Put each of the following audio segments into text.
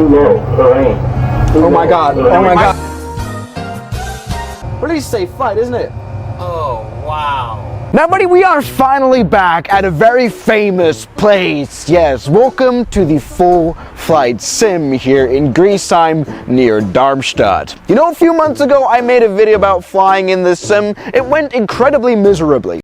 Oh my god, oh my god. What did he say? Flight, isn't it? Oh, wow. Now, buddy, we are finally back at a very famous place. Yes, welcome to the full flight sim here in Griesheim near Darmstadt. You know, a few months ago, I made a video about flying in this sim. It went incredibly miserably.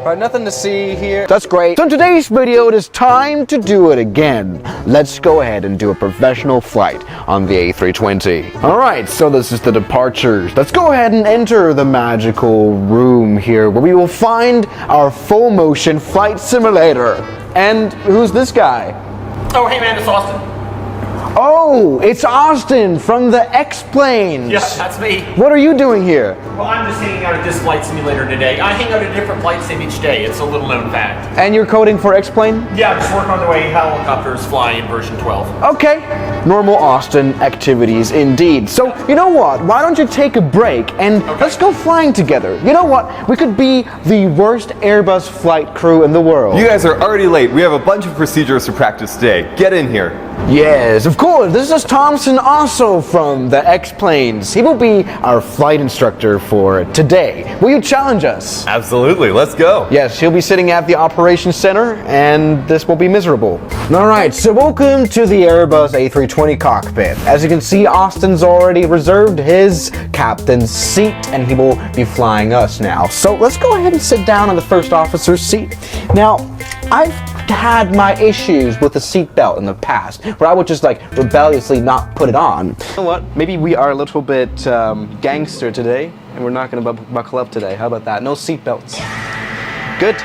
Right, nothing to see here. That's great. So in today's video, it is time to do it again. Let's go ahead and do a professional flight on the A320. All right, so this is the departures. Let's go ahead and enter the magical room here where we will find our full motion flight simulator. And who's this guy? Oh, hey man, it's Austin. Oh, it's Austin from the X-Planes. Yeah, that's me. What are you doing here? Well, I'm just hanging out at this flight simulator today. I hang out at a different flight sim each day. It's a little known fact. And you're coding for X-Plane? Yeah, I'm just working on the way helicopters fly in version 12. Okay. Normal Austin activities indeed. So, you know what? Why don't you take a break and let's go flying together? You know what? We could be the worst Airbus flight crew in the world. You guys are already late. We have a bunch of procedures to practice today. Get in here. Yes, of course. This is Thompson, also from the X-Planes. He will be our flight instructor for today. Will you challenge us? Absolutely. Let's go. Yes, he'll be sitting at the operations center, and this will be miserable. All right, so welcome to the Airbus A320 cockpit. As you can see, Austin's already reserved his captain's seat, and he will be flying us now. So let's go ahead and sit down on the first officer's seat. Now, I've had my issues with the seatbelt in the past, where I would just like rebelliously not put it on. You know what? Maybe we are a little bit gangster today, and we're not going to buckle up today. How about that? No seatbelts. Good.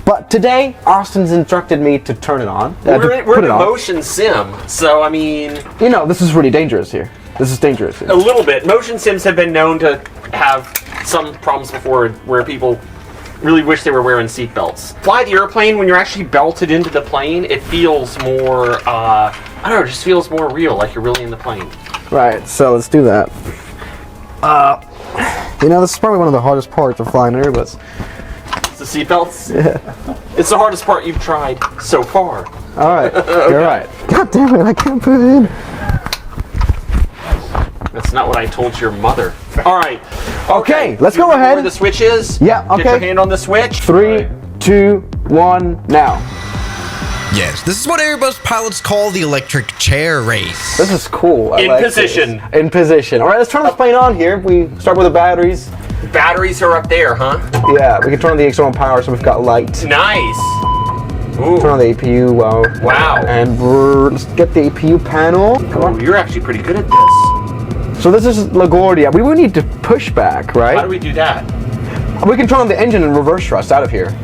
But today, Austin's instructed me to turn it on. We're in a motion sim, so I mean... You know, this is really dangerous here. This is dangerous here. A little bit. Motion sims have been known to have some problems before where people really wish they were wearing seatbelts. Fly the airplane, when you're actually belted into the plane, it feels more, I don't know, it just feels more real, like you're really in the plane. Right, so let's do that. You know, this is probably one of the hardest parts of flying an Airbus. It's the seatbelts? Yeah. It's the hardest part you've tried so far. All right, okay. You're right. God damn it, I can't put it in. That's not what I told your mother. All right. Okay, let's go ahead. Where the switch is? Yeah, okay. Get your hand on the switch. 3, 2, 1, now. Yes, this is what Airbus pilots call the electric chair race. This is cool. In position. In position. All right, let's turn this plane on here. We start with the batteries. Batteries are up there, huh? Yeah, we can turn on the external power so we've got light. Nice. Ooh. Turn on the APU. Wow. And let's get the APU panel. Come on. You're actually pretty good at this. So this is LaGuardia. We will need to push back, right? How do we do that? We can turn on the engine and reverse thrust out of here.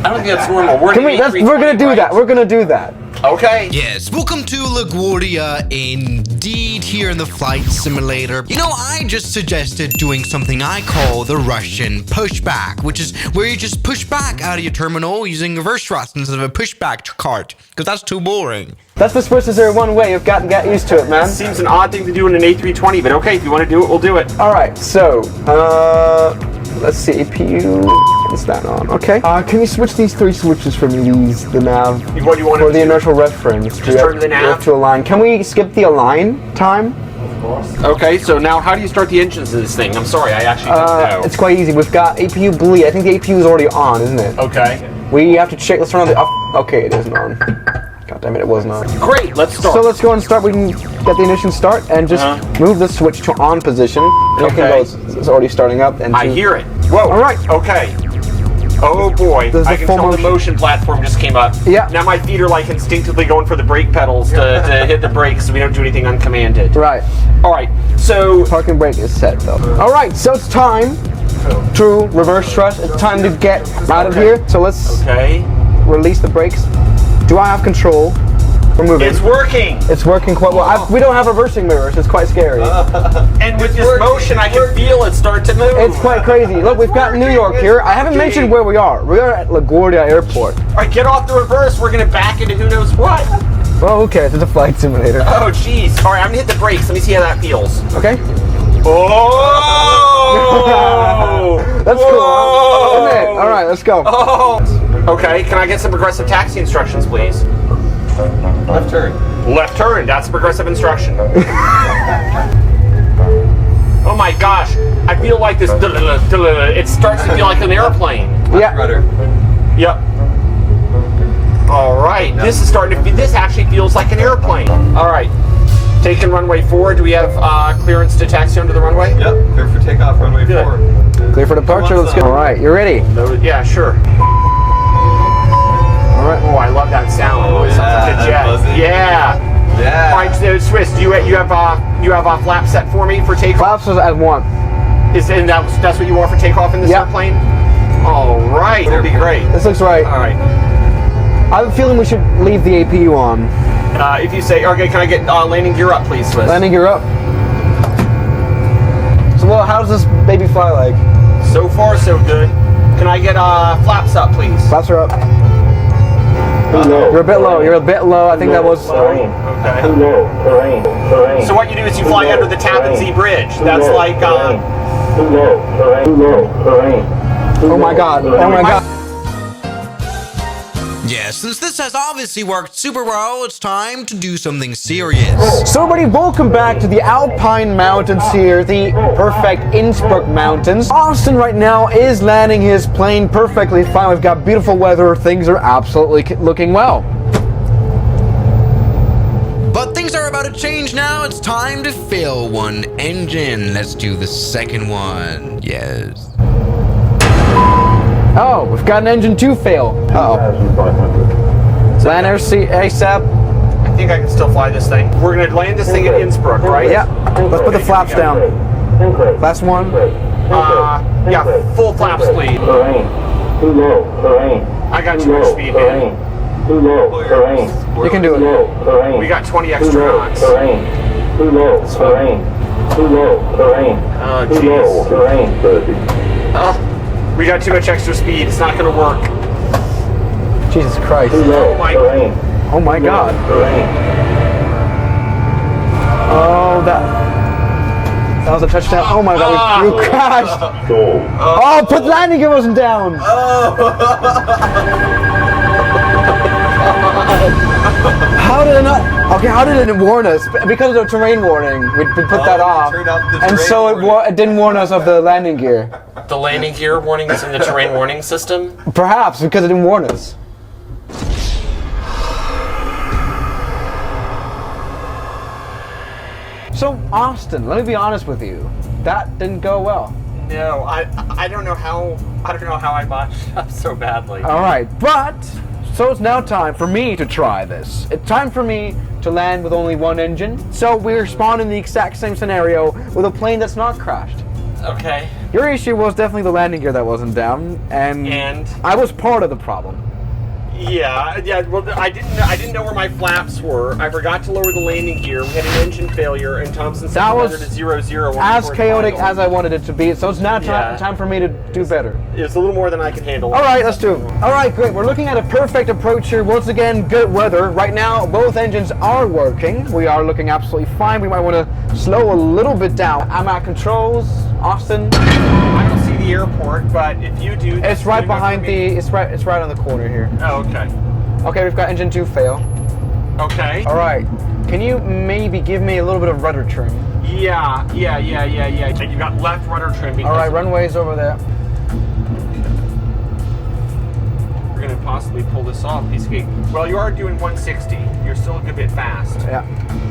I don't think that's normal. We're gonna do that. We're gonna do that. Okay. Yes, welcome to LaGuardia indeed here in the flight simulator. You know, I just suggested doing something I call the Russian pushback, which is where you just push back out of your terminal using reverse thrust instead of a pushback cart, because that's too boring. That's the Swiss is there one way. You've got to get used to it, man. Seems an odd thing to do in an A320, but okay, if you want to do it, we'll do it. All right, so let's see, APU. Is that on? Okay. Can you switch these 3 switches for me? The nav. What do you want for to the do? inertial reference? Just turn the nav to align. Can we skip the align time? Of course. Okay, so now how do you start the engines of this thing? I'm sorry, I actually don't know. It's quite easy. We've got APU bleed. I think the APU is already on, isn't it? Okay. We have to check. Let's turn on the. Okay, it isn't on. God damn it, it wasn't on. Great, let's start. So let's go and start. We can get the ignition start and just move the switch to on position. And Okay. it's already starting up. And I hear it. Whoa. All right. Okay. Oh boy, I can tell the motion platform just came up. Yeah. Now my feet are like instinctively going for the brake pedals to hit the brakes so we don't do anything uncommanded. Right. All right, so... Parking brake is set though. All right, so it's time to reverse thrust. It's time to get out of here. So let's release the brakes. Do I have control? We're moving. It's working! It's working quite well. We don't have reversing mirrors. It's quite scary. And with this motion, I can feel it start to move. It's quite crazy. Look, we've got New York here. I haven't mentioned where we are. We are at LaGuardia Airport. All right, get off the reverse. We're going to back into who knows what. Well, who cares? It's a flight simulator. Oh, jeez. All right, I'm going to hit the brakes. Let me see how that feels. Okay. Oh! That's cool. Isn't it? All right, let's go. Oh! Okay, can I get some progressive taxi instructions, please? Left turn. Left turn, that's a progressive instruction. Oh my gosh, I feel like this, it starts to feel like an airplane. Yeah. Rudder. Yep. All right, this is starting to, this actually feels like an airplane. All right, taking runway 4, do we have clearance to taxi onto the runway? Yep. Clear for takeoff. Runway Good. 4. Clear for departure. Let's go. All right, you ready? Yeah, sure. All right. Oh, I love that sound. Oh, It sounds like a yeah, jet. buzzing. Yeah. Yeah. All right, so Swiss, do you have a flap set for me for takeoff? Flaps is at 1. And that's what you want for takeoff in this Yep. airplane? All right, that'll be great. This looks right. All right. I have a feeling we should leave the APU on. If you say, okay, can I get landing gear up, please, Swiss? Landing gear up. So, well, how does this baby fly like? So far, so good. Can I get flaps up, please? Flaps are up. You're a bit low. You're a bit low. I think that was. Okay. So what you do is you fly under the Tappan Zee Bridge. That's like. Oh my god. Oh my god. Yeah, since this has obviously worked super well, it's time to do something serious. So everybody, welcome back to the Alpine Mountains here, the perfect Innsbruck Mountains. Austin right now is landing his plane perfectly fine. We've got beautiful weather. Things are absolutely looking well. But things are about to change now. It's time to fill one engine. Let's do the second one. Yes. Oh, we've got an engine 2 fail. Uh-oh. Land ASAP. I think I can still fly this thing. We're going to land this thing at Innsbruck, right? Yeah. Let's put the flaps down. Last one. Yeah, full flaps, please. I got too much speed, man. You can do it. We got 20 extra knots. Oh, jeez. We got too much extra speed. It's not going to work. Jesus Christ. Oh my. Oh my god. Oh, that was a touchdown. Oh my god, we crashed. Oh, put landing gear wasn't down. How did it not? Okay, how did it warn us? Because of the terrain warning, we put that off. And so it didn't warn us of the landing gear. The landing gear warning is in the terrain warning system? Perhaps, because it didn't warn us. So, Austin, let me be honest with you. That didn't go well. No, I don't know how I botched up so badly. Alright, but so it's now time for me to try this. It's time for me to land with only one engine. So we're spawned in the exact same scenario with a plane that's not crashed. Okay. Your issue was definitely the landing gear that wasn't down, and I was part of the problem. Yeah. Well, I didn't know where my flaps were. I forgot to lower the landing gear. We had an engine failure, and Thompson said That we was landed at 0-0. as chaotic as I wanted it to be. So it's now time for me to do better. It's a little more than I can handle. All right, let's do it. All right, great. We're looking at a perfect approach here. Once again, good weather. Right now, both engines are working. We are looking absolutely fine. We might want to slow a little bit down. I'm at controls. Austin. I don't see the airport, but if you do, It's right behind the. It's right on the corner here. Oh, okay. Okay, we've got engine 2 fail. Okay. All right. Can you maybe give me a little bit of rudder trim? Yeah. And you got left rudder trim. All right, runway's over there. We're gonna possibly pull this off. Piece of cake. Well, you are doing 160. You're still a good bit fast. Yeah.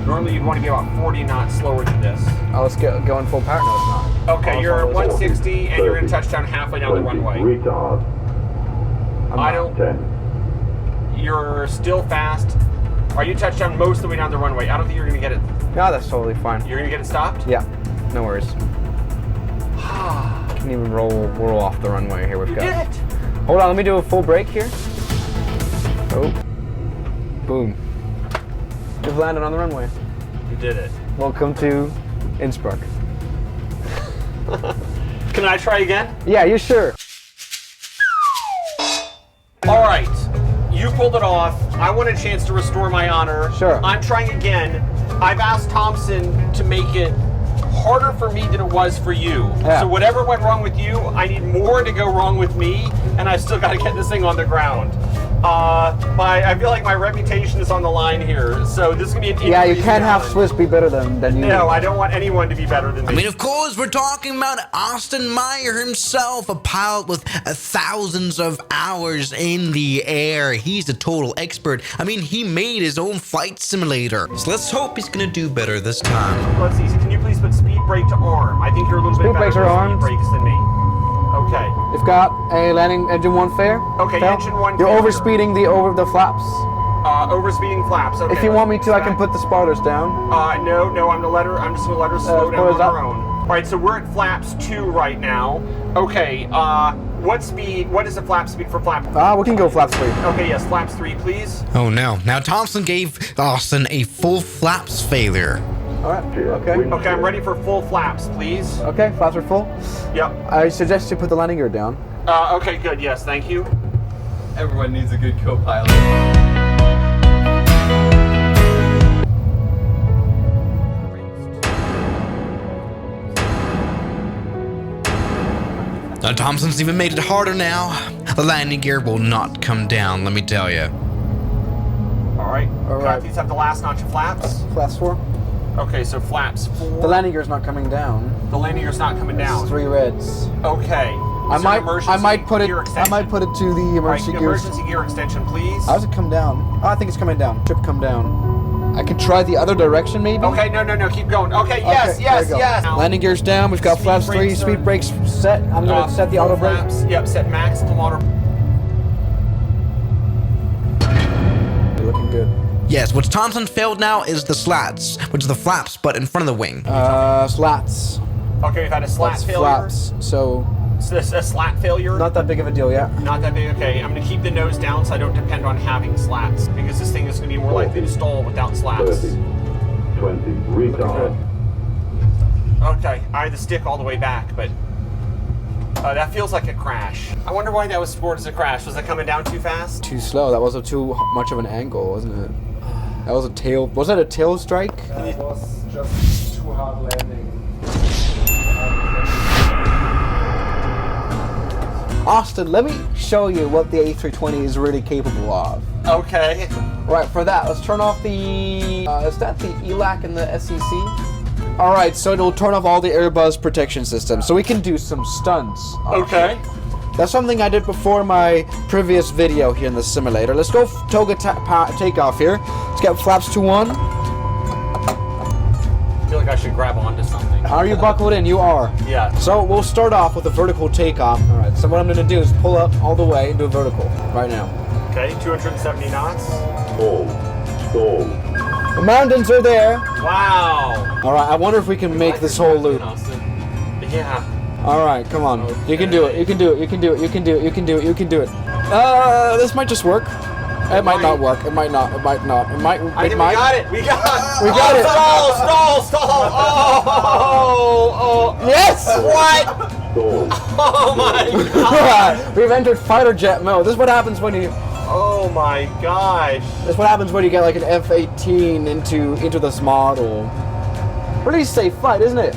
Normally, you'd want to be about 40 knots slower than this. Oh, let's go in full power. No, it's not. Okay, you're at 160, and you're gonna touch down halfway down the runway. I don't. You're still fast. Are you touched down most of the way down the runway? I don't think you're gonna get it. No, that's totally fine. You're gonna get it stopped? Yeah, no worries. Can even roll off the runway here. We've got. You did it. Hold on, let me do a full brake here. Oh, boom. We've landed on the runway. You did it. Welcome to Innsbruck. Can I try again? Yeah, you sure? All right. You pulled it off. I want a chance to restore my honor. Sure. I'm trying again. I've asked Thompson to make it harder for me than it was for you. Yeah. So whatever went wrong with you, I need more to go wrong with me, and I still got to get this thing on the ground. I feel like my reputation is on the line here, so this is gonna be an Yeah, you increasing can't have challenge. Swiss be better than you. No, I don't want anyone to be better than me. I mean, of course, we're talking about Austin Meyer himself, a pilot with thousands of hours in the air. He's a total expert. I mean, he made his own flight simulator. So let's hope he's gonna do better this time. Let's see. Can you please put speed brake to arm? I think you're a little bit Speed better brakes with are speed armed. brakes than me. Okay. You've got a landing engine 1 fair. Okay, fail. engine 1 You're failure. overspeeding the flaps. Overspeeding flaps. Okay. If you want me to, I can let's put the spoilers down. No. I'm just gonna let her slow down spoilers on up. her own. All right. So we're at flaps 2 right now. Okay. What speed? What is the flap speed for flap? We can go flaps 3. Okay. Yes. Flaps 3, please. Oh no. Now Thompson gave Austin a full flaps failure. Alright, okay. Okay. I'm ready for full flaps, please. Okay, flaps are full. Yep. I suggest you put the landing gear down. Okay. Good. Yes. Thank you. Everyone needs a good co-pilot. Now Thompson's even made it harder now. The landing gear will not come down, let me tell you. All right. All right. These have the last notch of flaps. Flaps 4. Okay. So flaps 4. The landing gear's not coming down. The landing gear's not coming down. It's 3 reds. Okay. I Is there an might emergency put it gear I extension? might put it to the All right, emergency gears. emergency gear extension, please. How does it come down? Oh, I think it's coming down. Should come down. I can try the other direction maybe. Okay, no, keep going. Okay, yes, Okay, yes, there we go. yes. Landing gears down. We've got Speed flaps 3. brakes Speed are- brakes set. I'm gonna set the auto brake. flaps. Yep, set maximum auto. You're looking good. Yes, what Thompson failed now is the slats, which is the flaps, but in front of the wing. Slats. Okay, we've had a slat That's failure. flaps. So So this is a slat failure. not that big of a deal yet. Not that big. Okay, I'm going to keep the nose down so I don't depend on having slats because this thing is going to be more likely to stall without slats. 30, 20, retard. Okay, I had the stick all the way back, but that feels like a crash. I wonder why that was scored as a crash. Was it coming down too fast? Too slow. That was too much of an angle, wasn't it? That was a tail. Was that a tail strike? That was just too hard landing. Austin, let me show you what the A320 is really capable of. Okay. Right, for that, let's turn off the... is that the ELAC and the SEC? Alright, so it'll turn off all the Airbus protection systems, so we can do some stunts. Okay. That's something I did before my previous video here in the simulator. Let's go toga takeoff here. Let's get flaps to 1. I feel like I should grab onto something. Are you buckled in? You are. Yeah. So we'll start off with a vertical takeoff. Alright, so what I'm going to do is pull up all the way into a vertical right now. Okay, 270 knots. Stall. Stall. The mountains are there. Wow. Alright, I wonder if we can make this whole loop. Yeah. Alright, come on. You can do it. You can do it. You can do it. You can do it. You can do it. You can do it. This might just work. It might not work. It might not. It might not. It might. I think we got it. We got it. We got it. Stall. Oh. Yes! What? Stall. Oh my god. We've entered fighter jet mode. This is what happens when you. Oh my gosh. This is what happens when you get like an F-18 into this model. Pretty safe flight, isn't it?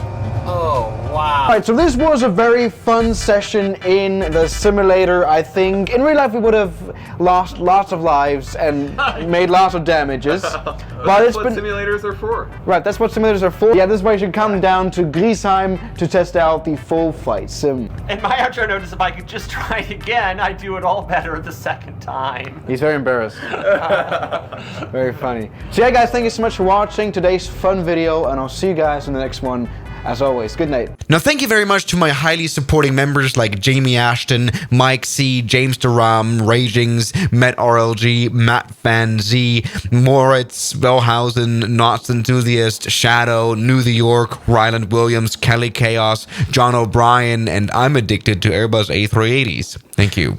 Oh wow. Alright, so this was a very fun session in the simulator, I think. In real life, we would have lost lots of lives and made lots of damages. But it's been... simulators are for. Right, that's what simulators are for. Yeah, this is why you should come down to Griesheim to test out the full flight sim. And my outro notice, if I could just try it again, I'd do it all better the second time. He's very embarrassed. Very funny. So yeah, guys, thank you so much for watching today's fun video, and I'll see you guys in the next one. As always, good night. Now, thank you very much to my highly supporting members like Jamie Ashton, Mike C, James DeRam, Ragings, Met RLG, Matt Fan Z, Moritz, Bellhausen, Knots Enthusiast, Shadow, New York, Ryland Williams, Kelly Chaos, John O'Brien, and I'm addicted to Airbus A380s. Thank you.